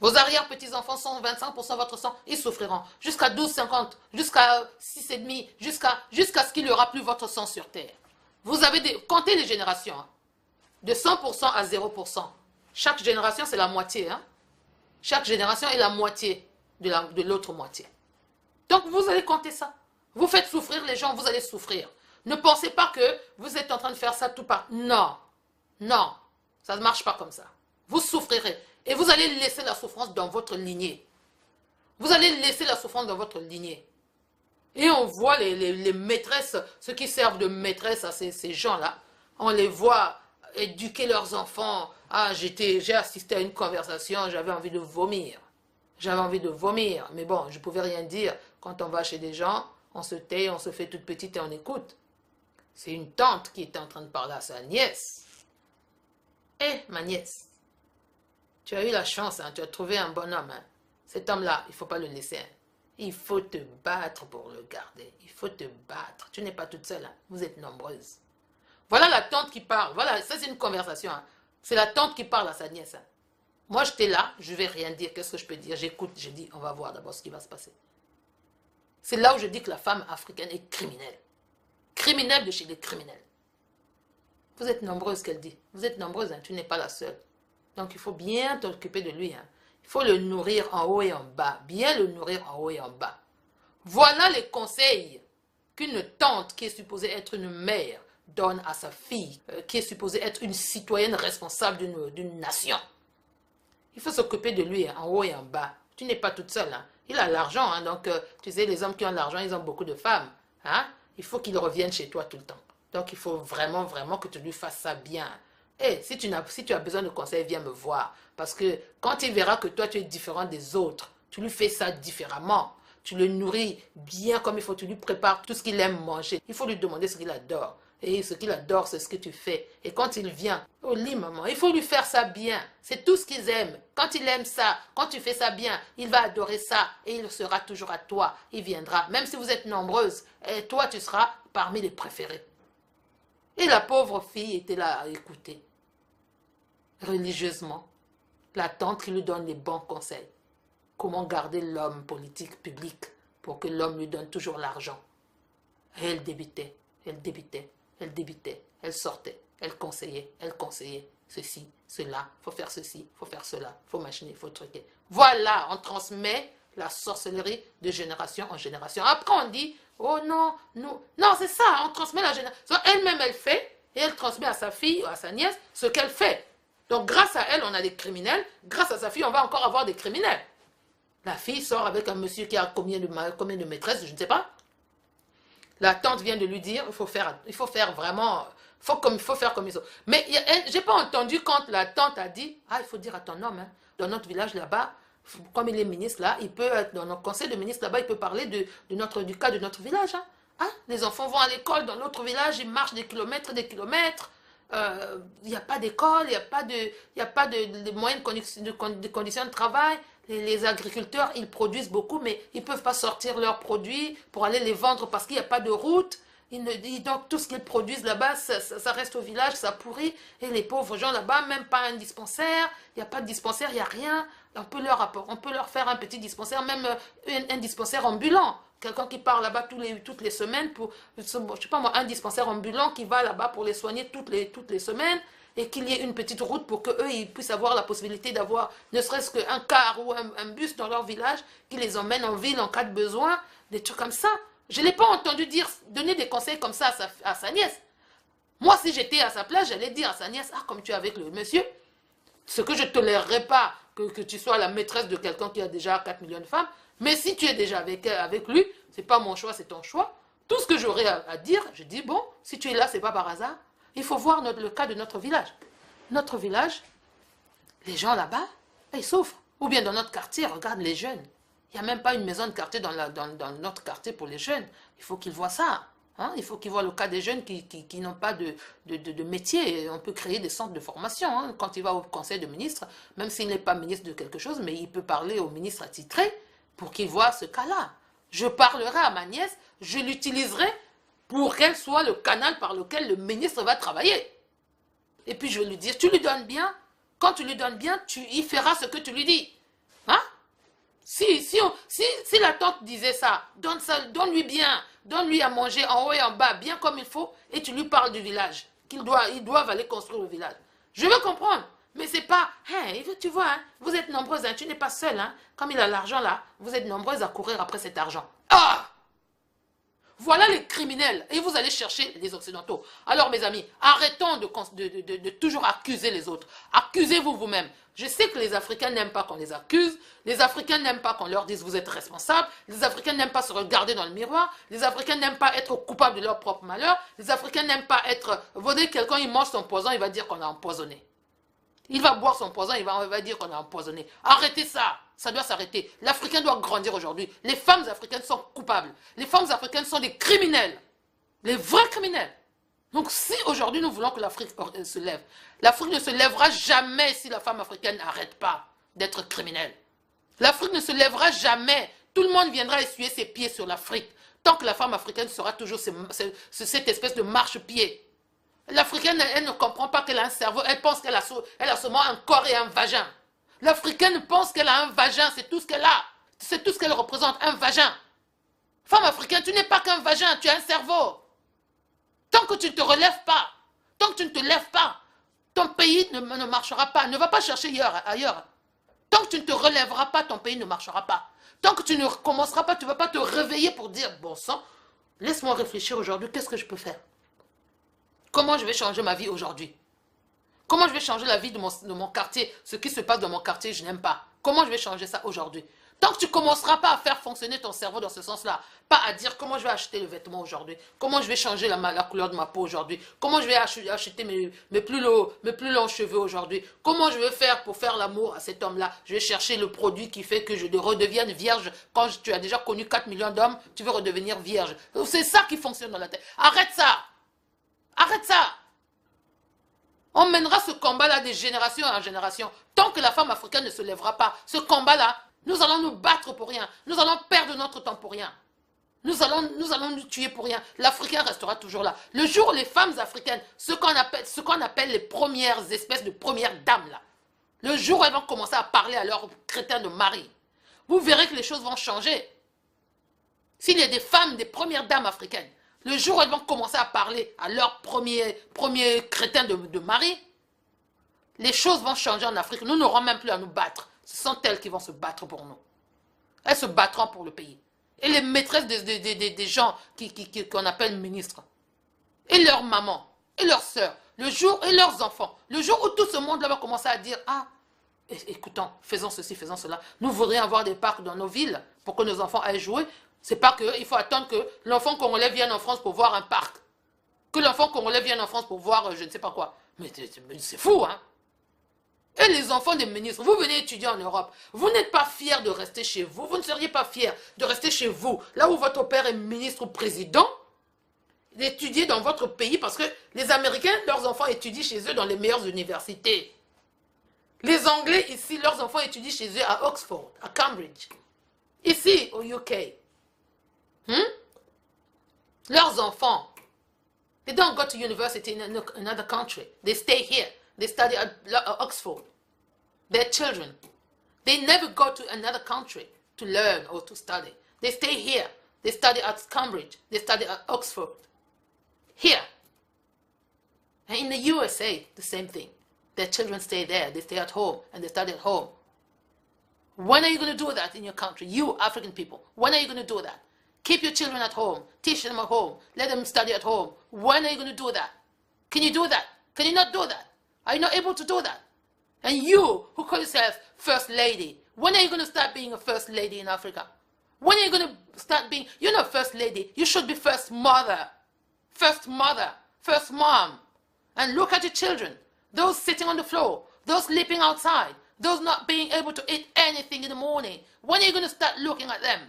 Vos arrière-petits-enfants sont 25% votre sang, ils souffriront. Jusqu'à 12,50, jusqu'à 6,5, jusqu'à ce qu'il n'y aura plus votre sang sur terre. Vous avez comptez les générations. Hein. De 100% à 0%. Chaque génération, c'est la moitié. Hein. Chaque génération est la moitié de l'autre moitié. Donc, vous allez compter ça. Vous faites souffrir les gens, vous allez souffrir. Ne pensez pas que vous êtes en train de faire ça tout par... Non. Non. Ça ne marche pas comme ça. Vous souffrirez. Et vous allez laisser la souffrance dans votre lignée. Vous allez laisser la souffrance dans votre lignée. Et on voit les maîtresses, ceux qui servent de maîtresses à ces gens-là, on les voit éduquer leurs enfants. Ah, j'ai assisté à une conversation, j'avais envie de vomir. J'avais envie de vomir. Mais bon, je ne pouvais rien dire. Quand on va chez des gens, on se tait, on se fait toute petite et on écoute. C'est une tante qui était en train de parler à sa nièce. Eh, ma nièce, tu as eu la chance, hein, tu as trouvé un bon homme. Hein. Cet homme-là, il ne faut pas le laisser. Hein. Il faut te battre pour le garder. Il faut te battre. Tu n'es pas toute seule. Hein. Vous êtes nombreuses. Voilà la tante qui parle. Voilà, ça c'est une conversation. Hein. C'est la tante qui parle à sa nièce. Hein. Moi, j'étais là, je ne vais rien dire. Qu'est-ce que je peux dire? J'écoute, je dis, on va voir d'abord ce qui va se passer. C'est là où je dis que la femme africaine est criminelle. Criminelle de chez les criminels. Vous êtes nombreuses, qu'elle dit. Vous êtes nombreuses, hein, tu n'es pas la seule. Donc, il faut bien t'occuper de lui. Hein. Il faut le nourrir en haut et en bas. Bien le nourrir en haut et en bas. Voilà les conseils qu'une tante qui est supposée être une mère donne à sa fille, qui est supposée être une citoyenne responsable d'une nation. Il faut s'occuper de lui hein, en haut et en bas. Tu n'es pas toute seule. Hein. Il a l'argent. Hein, donc, tu sais, les hommes qui ont l'argent, ils ont beaucoup de femmes. Hein. Il faut qu'il revienne chez toi tout le temps. Donc, il faut vraiment, vraiment que tu lui fasses ça bien. Et si tu as besoin de conseils, viens me voir. Parce que quand il verra que toi, tu es différent des autres, tu lui fais ça différemment. Tu le nourris bien comme il faut. Tu lui prépares tout ce qu'il aime manger. Il faut lui demander ce qu'il adore. Et ce qu'il adore, c'est ce que tu fais. Et quand il vient, au lit, maman, il faut lui faire ça bien. C'est tout ce qu'ils aiment. Quand il aime ça, quand tu fais ça bien, il va adorer ça. Et il sera toujours à toi. Il viendra. Même si vous êtes nombreuses, et toi, tu seras parmi les préférés. Et la pauvre fille était là à écouter. Religieusement. La tante qui lui donne les bons conseils. Comment garder l'homme politique public pour que l'homme lui donne toujours l'argent. Et elle débitait, elle débitait. Elle débitait, elle sortait, elle conseillait, ceci, cela, faut faire ceci, faut faire cela, faut machiner, faut truquer. Voilà, on transmet la sorcellerie de génération en génération. Après, on dit, oh non, non, non, c'est ça, on transmet la génération. Elle-même, elle fait, et elle transmet à sa fille ou à sa nièce ce qu'elle fait. Donc, grâce à elle, on a des criminels. Grâce à sa fille, on va encore avoir des criminels. La fille sort avec un monsieur qui a combien de maîtresses, je ne sais pas. La tante vient de lui dire, il faut faire vraiment, il faut faire comme ils ont. Mais je n'ai pas entendu quand la tante a dit, ah, il faut dire à ton homme, hein, dans notre village là-bas, comme il est ministre là, il peut être dans notre conseil de ministre là-bas, il peut parler du cas de notre village. Hein. Ah, les enfants vont à l'école dans l'autre village, ils marchent des kilomètres, il n'y a pas d'école, il n'y a pas de moyens de conditions de travail. Les agriculteurs, ils produisent beaucoup, mais ils ne peuvent pas sortir leurs produits pour aller les vendre parce qu'il n'y a pas de route. Donc, tout ce qu'ils produisent là-bas, ça reste au village, ça pourrit. Et les pauvres gens là-bas, même pas un dispensaire. Il n'y a pas de dispensaire, il n'y a rien. On peut leur faire un petit dispensaire, même un dispensaire ambulant. Quelqu'un qui part là-bas toutes les semaines pour, je sais pas moi, un dispensaire ambulant qui va là-bas pour les soigner toutes les semaines. Et qu'il y ait une petite route pour qu'eux, ils puissent avoir la possibilité d'avoir ne serait-ce qu'un car ou un bus dans leur village qui les emmène en ville en cas de besoin, des trucs comme ça. Je ne l'ai pas entendu donner des conseils comme ça à sa nièce. Moi, si j'étais à sa place, j'allais dire à sa nièce, ah, comme tu es avec le monsieur, ce que je ne tolérerais pas, que tu sois la maîtresse de quelqu'un qui a déjà 4 millions de femmes, mais si tu es déjà avec lui, ce n'est pas mon choix, c'est ton choix. Tout ce que j'aurais à dire, je dis, bon, si tu es là, ce n'est pas par hasard. Il faut voir le cas de notre village. Notre village, les gens là-bas, ils souffrent. Ou bien dans notre quartier, regarde les jeunes. Il n'y a même pas une maison de quartier dans notre quartier pour les jeunes. Il faut qu'ils voient ça. Hein, il faut qu'ils voient le cas des jeunes qui n'ont pas de métier. On peut créer des centres de formation. Hein. Quand il va au conseil de ministres, même s'il n'est pas ministre de quelque chose, mais il peut parler au ministre attitré pour qu'il voit ce cas-là. Je parlerai à ma nièce, je l'utiliserai pour qu'elle soit le canal par lequel le ministre va travailler. Et puis je vais lui dire, tu lui donnes bien, quand tu lui donnes bien, il fera ce que tu lui dis. Hein? Si la tante disait ça, donne-lui bien, donne-lui à manger en haut et en bas, bien comme il faut, et tu lui parles du village, ils doivent aller construire le village. Je veux comprendre, mais c'est pas, hey, tu vois, hein, vous êtes nombreuses, hein, tu n'es pas seule, hein, comme il a l'argent là, vous êtes nombreuses à courir après cet argent. Ah! Voilà les criminels, et vous allez chercher les Occidentaux. Alors mes amis, arrêtons de toujours accuser les autres. Accusez-vous vous-même. Je sais que les Africains n'aiment pas qu'on les accuse, les Africains n'aiment pas qu'on leur dise vous êtes responsables, les Africains n'aiment pas se regarder dans le miroir, les Africains n'aiment pas être coupables de leur propre malheur, les Africains n'aiment pas être... Vous voyez, quelqu'un il mange son poison, il va dire qu'on a empoisonné. Il va boire son poison, il va dire qu'on a empoisonné. Arrêtez ça, ça doit s'arrêter. L'Africain doit grandir aujourd'hui. Les femmes africaines sont coupables. Les femmes africaines sont des criminels. Les vrais criminels. Donc si aujourd'hui nous voulons que l'Afrique se lève, l'Afrique ne se lèvera jamais si la femme africaine n'arrête pas d'être criminelle. L'Afrique ne se lèvera jamais. Tout le monde viendra essuyer ses pieds sur l'Afrique. Tant que la femme africaine sera toujours cette espèce de marche-pied. L'Africaine, elle ne comprend pas qu'elle a un cerveau, elle pense qu'elle a seulement un corps et un vagin. L'Africaine pense qu'elle a un vagin, c'est tout ce qu'elle a. C'est tout ce qu'elle représente, un vagin. Femme africaine, tu n'es pas qu'un vagin, tu as un cerveau. Tant que tu ne te relèves pas, tant que tu ne te lèves pas, ton pays ne marchera pas. Ne va pas chercher ailleurs. Tant que tu ne te relèveras pas, ton pays ne marchera pas. Tant que tu ne commenceras pas, tu ne vas pas te réveiller pour dire, bon sang, laisse-moi réfléchir aujourd'hui, qu'est-ce que je peux faire? Comment je vais changer ma vie aujourd'hui? Comment je vais changer la vie de mon quartier? Ce qui se passe dans mon quartier, je n'aime pas. Comment je vais changer ça aujourd'hui? Tant que tu ne commenceras pas à faire fonctionner ton cerveau dans ce sens-là, pas à dire comment je vais acheter le vêtement aujourd'hui, comment je vais changer la couleur de ma peau aujourd'hui, comment je vais acheter mes plus longs cheveux aujourd'hui, comment je vais faire pour faire l'amour à cet homme-là. Je vais chercher le produit qui fait que je redevienne vierge. Quand tu as déjà connu 4 millions d'hommes, tu veux redevenir vierge. C'est ça qui fonctionne dans la tête. Arrête ça! Arrête ça! On mènera ce combat-là de génération en génération. Tant que la femme africaine ne se lèvera pas, ce combat-là, nous allons nous battre pour rien. Nous allons perdre notre temps pour rien. Nous allons nous tuer pour rien. L'Africain restera toujours là. Le jour où les femmes africaines, ce qu'on appelle les premières espèces de premières dames, là, le jour où elles vont commencer à parler à leurs crétins de mari, vous verrez que les choses vont changer. S'il y a des femmes, des premières dames africaines, le jour où elles vont commencer à parler à leur premier crétin de mari, les choses vont changer en Afrique. Nous n'aurons même plus à nous battre. Ce sont elles qui vont se battre pour nous. Elles se battront pour le pays. Et les maîtresses des gens qu'on appelle ministres. Et leurs mamans. Et leurs sœurs. Et leurs enfants. Le jour où tout ce monde-là va commencer à dire, ah, écoutons, faisons ceci, faisons cela. Nous voudrions avoir des parcs dans nos villes pour que nos enfants aillent jouer. C'est pas qu'il faut attendre que l'enfant congolais vienne en France pour voir un parc. Que l'enfant congolais vienne en France pour voir je ne sais pas quoi. Mais c'est fou, hein? Et les enfants des ministres, vous venez étudier en Europe. Vous n'êtes pas fiers de rester chez vous. Vous ne seriez pas fiers de rester chez vous, là où votre père est ministre ou président, d'étudier dans votre pays parce que les Américains, leurs enfants étudient chez eux dans les meilleures universités. Les Anglais, ici, leurs enfants étudient chez eux à Oxford, à Cambridge. Ici, au UK. Leurs enfants, they don't go to university in another country. They stay here. They study at Oxford. Their children, they never go to another country to learn or to study. They stay here. They study at Cambridge. They study at Oxford. Here. And in the USA, the same thing. Their children stay there. They stay at home and they study at home. When are you going to do that in your country? You African people, when are you going to do that? Keep your children at home. Teach them at home. Let them study at home. When are you going to do that? Can you do that? Can you not do that? Are you not able to do that? And you, who call yourself First Lady, when are you going to start being a First Lady in Africa? When are you going to start being... You're not First Lady. You should be First Mother. First Mother. First Mom. And look at your children. Those sitting on the floor. Those sleeping outside. Those not being able to eat anything in the morning. When are you going to start looking at them?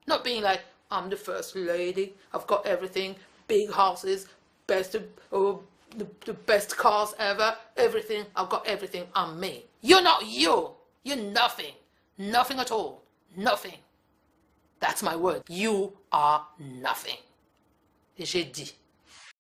Not being like, I'm the First Lady. I've got everything. big houses, best, oh, the best cars ever, everything. I've got everything on me. You're not you. You're nothing. Nothing at all. Nothing. That's my word. You are nothing. Et j'ai dit.